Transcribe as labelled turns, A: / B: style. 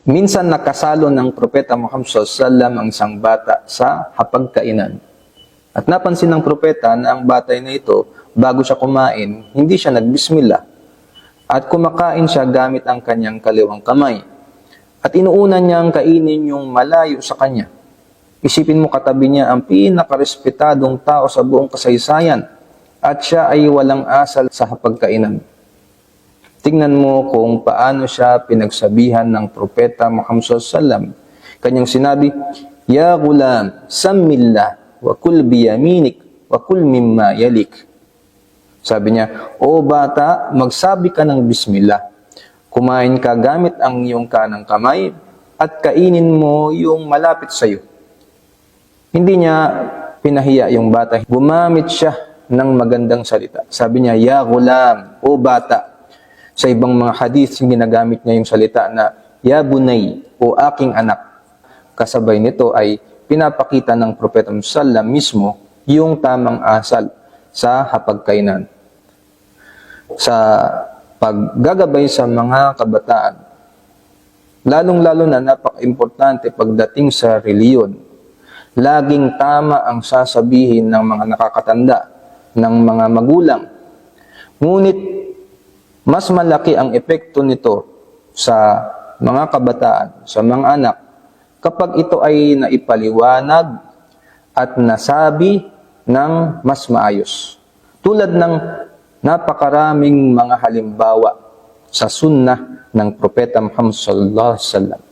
A: Minsan nakasalo ng Propeta Muhammad SAW ang isang bata sa hapagkainan. At napansin ng propeta na ang batay na ito, bago siya kumain, hindi siya nagbismillah. At kumakain siya gamit ang kanyang kaliwang kamay. At inuuna niyang kainin yung malayo sa kanya. Isipin mo, katabi niya ang pinakarespetadong tao sa buong kasaysayan. At siya ay walang asal sa hapagkainan. Tingnan mo kung paano siya pinagsabihan ng Propeta Muhammad SAW. Kanyang sinabi, "Ya gulam, sammillah, wa kul biyaminik, wa kul mimma yalik." Sabi niya, "O bata, magsabi ka ng bismillah. Kumain ka gamit ang iyong kanang kamay at kainin mo yung malapit sa iyo." Hindi niya pinahiya yung bata. Gumamit siya ng magandang salita. Sabi niya, "Ya gulam, o bata." Sa ibang mga hadith, ginagamit niya yung salita na, "Ya bunay," o aking anak. Kasabay nito ay pinapakita ng Propeta Muhammad mismo yung tamang asal sa hapagkainan. Sa paggagabay sa mga kabataan, lalong-lalo na napaka-importante pagdating sa reliyon, laging tama ang sasabihin ng mga nakakatanda, ng mga magulang. Ngunit, mas malaki ang epekto nito sa mga kabataan, sa mga anak, kapag ito ay naipaliwanag at nasabi ng mas maayos. Tulad ng napakaraming mga halimbawa sa sunnah ng Propeta Muhammad sallallahu alaihi wasallam.